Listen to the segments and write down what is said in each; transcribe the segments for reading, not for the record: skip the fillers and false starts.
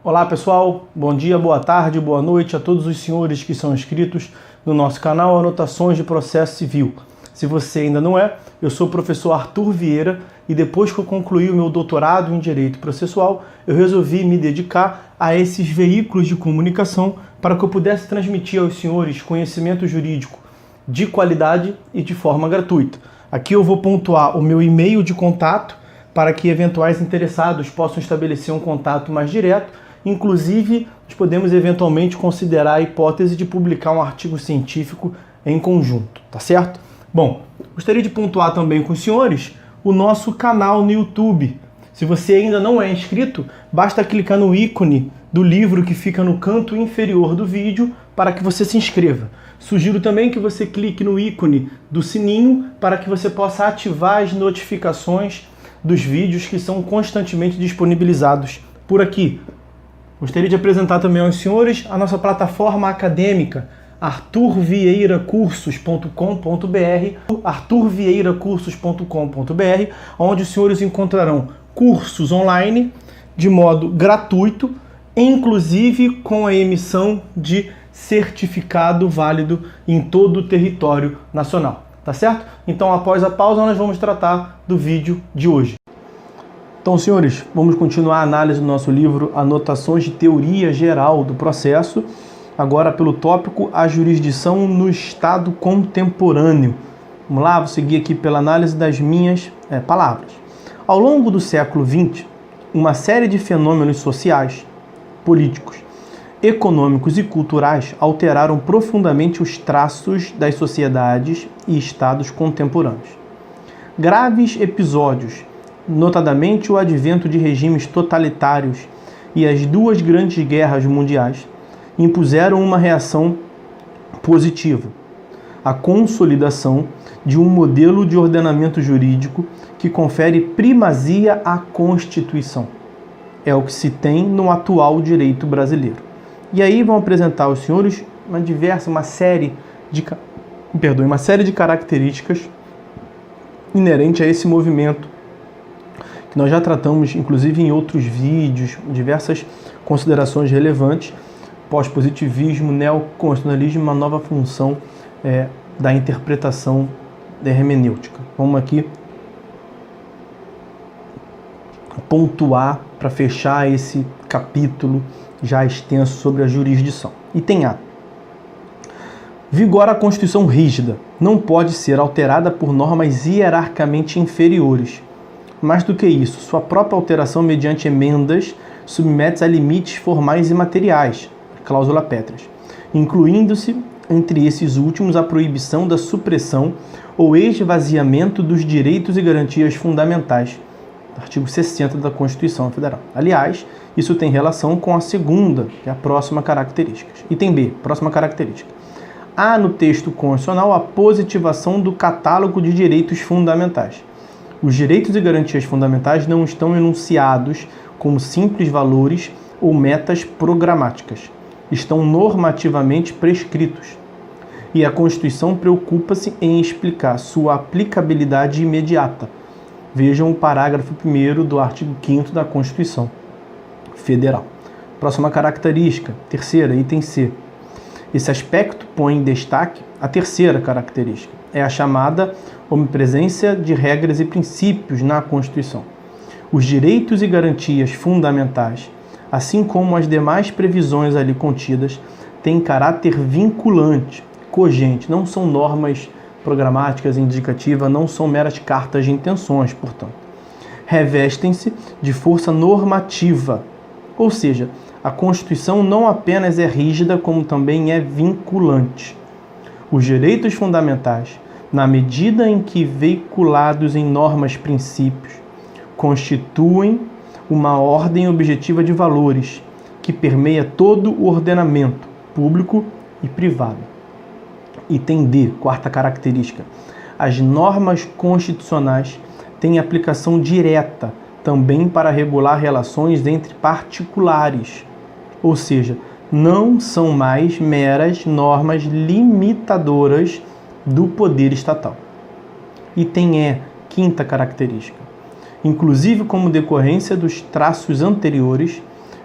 Olá pessoal, bom dia, boa tarde, boa noite a todos os senhores que são inscritos no nosso canal Anotações de Processo Civil. Se você ainda não é, eu sou o professor Arthur Vieira e depois que eu concluí o meu doutorado em Direito Processual, eu resolvi me dedicar a esses veículos de comunicação para que eu pudesse transmitir aos senhores conhecimento jurídico de qualidade e de forma gratuita. Aqui eu vou pontuar o meu e-mail de contato para que eventuais interessados possam estabelecer um contato mais direto. Inclusive, nós podemos eventualmente considerar a hipótese de publicar um artigo científico em conjunto, tá certo? Bom, gostaria de pontuar também com os senhores o nosso canal no YouTube. Se você ainda não é inscrito, basta clicar no ícone do livro que fica no canto inferior do vídeo para que você se inscreva. Sugiro também que você clique no ícone do sininho para que você possa ativar as notificações dos vídeos que são constantemente disponibilizados por aqui. Gostaria de apresentar também aos senhores a nossa plataforma acadêmica, arturvieiracursos.com.br, onde os senhores encontrarão cursos online de modo gratuito, inclusive com a emissão de certificado válido em todo o território nacional, tá certo? Então, após a pausa, nós vamos tratar do vídeo de hoje. Então, senhores, vamos continuar a análise do nosso livro Anotações de Teoria Geral do Processo, agora pelo tópico A Jurisdição no Estado Contemporâneo. Vamos lá, vou seguir aqui pela análise das minhas palavras. Ao longo do século XX, uma série de fenômenos sociais, políticos, econômicos e culturais alteraram profundamente os traços das sociedades e estados contemporâneos. Graves episódios, notadamente o advento de regimes totalitários e as duas grandes guerras mundiais, impuseram uma reação positiva, a consolidação de um modelo de ordenamento jurídico que confere primazia à Constituição. É o que se tem no atual direito brasileiro. E aí vão apresentar aos senhores uma série de características inerentes a esse movimento, que nós já tratamos, inclusive, em outros vídeos, diversas considerações relevantes: pós-positivismo, neoconstitucionalismo, uma nova função da interpretação da hermenêutica. Vamos aqui pontuar para fechar esse capítulo já extenso sobre a jurisdição. Item A. Vigora a Constituição rígida, não pode ser alterada por normas hierarquicamente inferiores. Mais do que isso, sua própria alteração mediante emendas submete-se a limites formais e materiais, cláusula pétreas, incluindo-se entre esses últimos a proibição da supressão ou esvaziamento dos direitos e garantias fundamentais, artigo 60 da Constituição Federal. Aliás, isso tem relação com a segunda, que é a próxima característica. Item B, próxima característica. Há no texto constitucional a positivação do catálogo de direitos fundamentais. Os direitos e garantias fundamentais não estão enunciados como simples valores ou metas programáticas. Estão normativamente prescritos. E a Constituição preocupa-se em explicar sua aplicabilidade imediata. Vejam o parágrafo 1º do artigo 5º da Constituição Federal. Próxima característica, terceira, item C. Esse aspecto põe em destaque a terceira característica. É a chamada omnipresença de regras e princípios na Constituição. Os direitos e garantias fundamentais, assim como as demais previsões ali contidas, têm caráter vinculante, cogente, não são normas programáticas indicativas, não são meras cartas de intenções, portanto. Revestem-se de força normativa, ou seja, a Constituição não apenas é rígida, como também é vinculante. Os direitos fundamentais, na medida em que veiculados em normas princípios, constituem uma ordem objetiva de valores que permeia todo o ordenamento público e privado. Item D, quarta característica. As normas constitucionais têm aplicação direta também para regular relações entre particulares, ou seja, não são mais meras normas limitadoras do poder estatal. Item E, quinta característica. Inclusive como decorrência dos traços anteriores,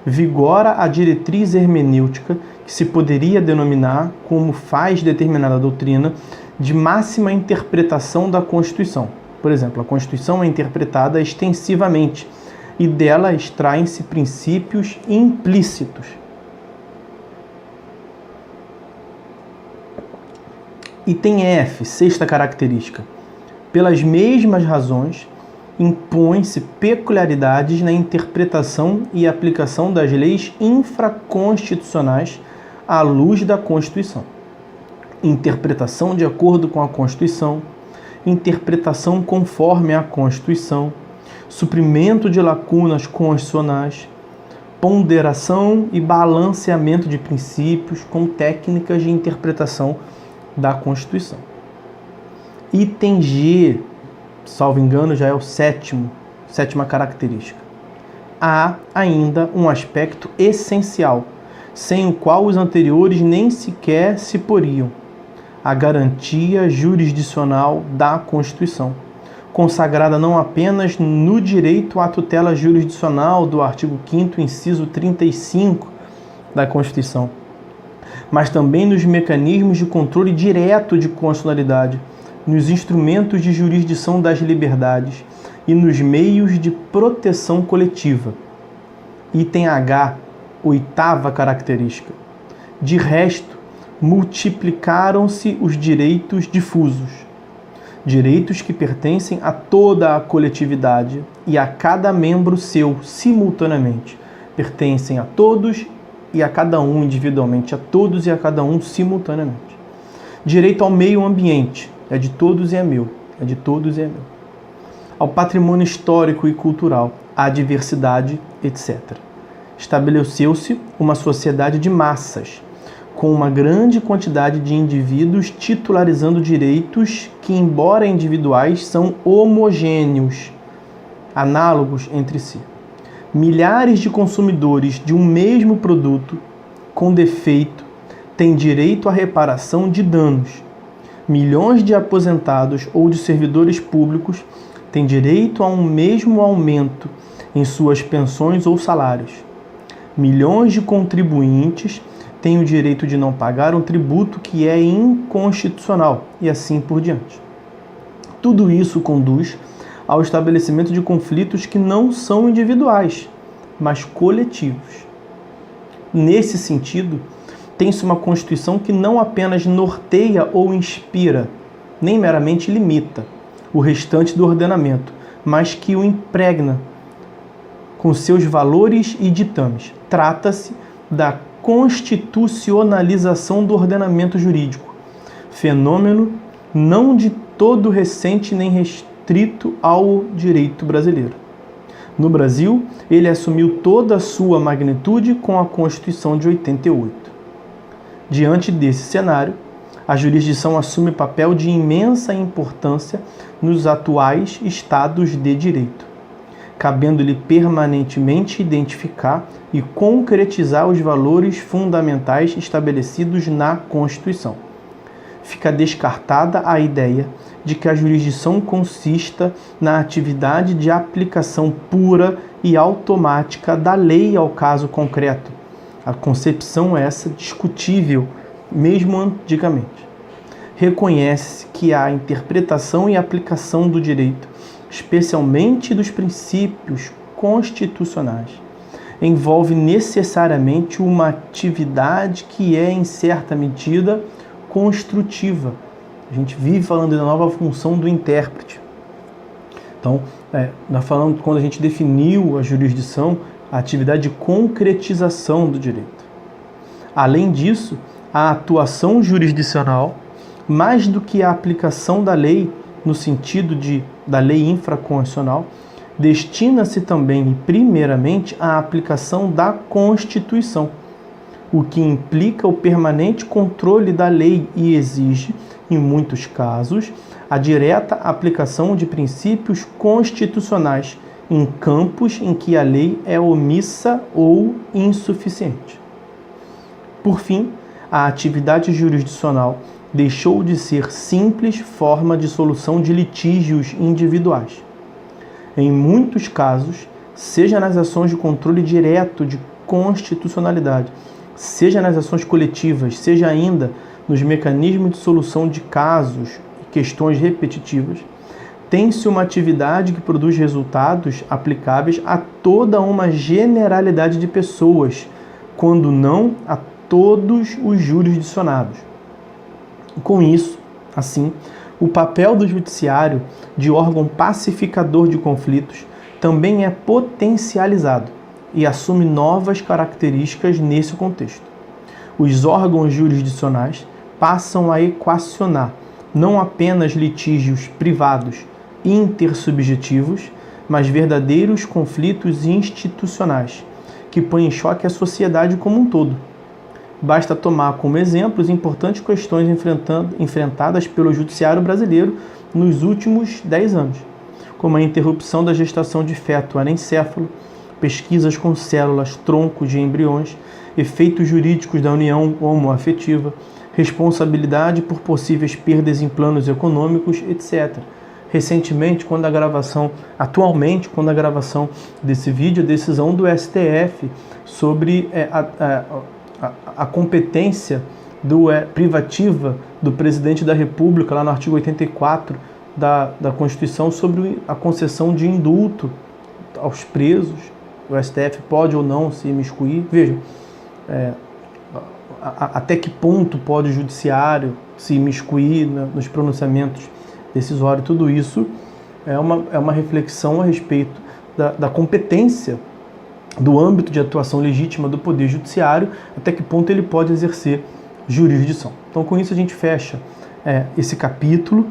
vigora a diretriz hermenêutica que se poderia denominar, como faz determinada doutrina, de máxima interpretação da Constituição. Por exemplo, a Constituição é interpretada extensivamente e dela extraem-se princípios implícitos. Item F, sexta característica. Pelas mesmas razões, impõem-se peculiaridades na interpretação e aplicação das leis infraconstitucionais à luz da Constituição. Interpretação de acordo com a Constituição, interpretação conforme a Constituição, suprimento de lacunas constitucionais, ponderação e balanceamento de princípios com técnicas de interpretação da Constituição. Item G, salvo engano, já é o sétima característica. Há ainda um aspecto essencial, sem o qual os anteriores nem sequer se poriam: a garantia jurisdicional da Constituição, consagrada não apenas no direito à tutela jurisdicional do artigo 5º, inciso 35 da Constituição, mas também nos mecanismos de controle direto de constitucionalidade, nos instrumentos de jurisdição das liberdades e nos meios de proteção coletiva. Item H, oitava característica. De resto, multiplicaram-se os direitos difusos, direitos que pertencem a toda a coletividade e a cada membro seu simultaneamente, pertencem a todos e a cada um individualmente, a todos e a cada um simultaneamente. Direito ao meio ambiente, é de todos e é meu, é de todos e é meu. Ao patrimônio histórico e cultural, à diversidade, etc. Estabeleceu-se uma sociedade de massas, com uma grande quantidade de indivíduos titularizando direitos que, embora individuais, são homogêneos, análogos entre si. Milhares de consumidores de um mesmo produto com defeito têm direito à reparação de danos. Milhões de aposentados ou de servidores públicos têm direito a um mesmo aumento em suas pensões ou salários. Milhões de contribuintes têm o direito de não pagar um tributo que é inconstitucional, e assim por diante. Tudo isso conduz ao estabelecimento de conflitos que não são individuais, mas coletivos. Nesse sentido, tem-se uma Constituição que não apenas norteia ou inspira, nem meramente limita o restante do ordenamento, mas que o impregna com seus valores e ditames. Trata-se da constitucionalização do ordenamento jurídico, fenômeno não de todo recente nem restrito ao direito brasileiro. No Brasil, ele assumiu toda a sua magnitude com a Constituição de 88. Diante desse cenário, a jurisdição assume papel de imensa importância nos atuais estados de direito, cabendo-lhe permanentemente identificar e concretizar os valores fundamentais estabelecidos na Constituição. Fica descartada a ideia de que a jurisdição consista na atividade de aplicação pura e automática da lei ao caso concreto. A concepção é essa discutível, mesmo antigamente. Reconhece-se que a interpretação e aplicação do direito, especialmente dos princípios constitucionais, envolve necessariamente uma atividade que é, em certa medida, construtiva. A gente vive falando da nova função do intérprete. Então, nós falamos, quando a gente definiu a jurisdição, a atividade de concretização do direito. Além disso, a atuação jurisdicional, mais do que a aplicação da lei, no sentido da lei infraconstitucional, destina-se também e primeiramente à aplicação da Constituição, o que implica o permanente controle da lei e exige, em muitos casos, a direta aplicação de princípios constitucionais em campos em que a lei é omissa ou insuficiente. Por fim, a atividade jurisdicional deixou de ser simples forma de solução de litígios individuais. Em muitos casos, seja nas ações de controle direto de constitucionalidade, seja nas ações coletivas, seja ainda nos mecanismos de solução de casos e questões repetitivas, tem-se uma atividade que produz resultados aplicáveis a toda uma generalidade de pessoas, quando não a todos os jurisdicionados. Com isso, assim, o papel do judiciário de órgão pacificador de conflitos também é potencializado e assume novas características nesse contexto. Os órgãos jurisdicionais passam a equacionar não apenas litígios privados intersubjetivos, mas verdadeiros conflitos institucionais, que põem em choque a sociedade como um todo. Basta tomar como exemplos importantes questões enfrentadas pelo judiciário brasileiro nos últimos 10 anos, como a interrupção da gestação de feto anencéfalo, pesquisas com células tronco de embriões, efeitos jurídicos da união homoafetiva, responsabilidade por possíveis perdas em planos econômicos, etc. Atualmente, quando a gravação desse vídeo, a decisão do STF sobre a competência privativa do presidente da República, lá no artigo 84 da Constituição, sobre a concessão de indulto aos presos. O STF pode ou não se imiscuir. Vejam, até que ponto pode o judiciário se imiscuir nos pronunciamentos decisórios. Tudo isso é uma reflexão a respeito da competência, do âmbito de atuação legítima do Poder Judiciário, até que ponto ele pode exercer jurisdição. Então, com isso, a gente fecha esse capítulo.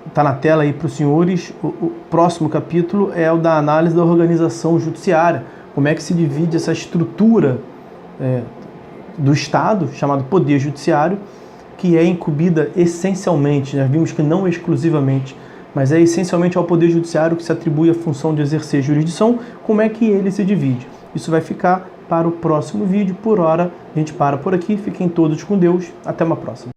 Está na tela aí para os senhores. O próximo capítulo é o da análise da organização judiciária. Como é que se divide essa estrutura do Estado, chamado Poder Judiciário, que é incumbida essencialmente, já vimos que não exclusivamente, mas é essencialmente ao Poder Judiciário que se atribui a função de exercer jurisdição. Como é que ele se divide? Isso vai ficar para o próximo vídeo. Por hora, a gente para por aqui. Fiquem todos com Deus. Até uma próxima.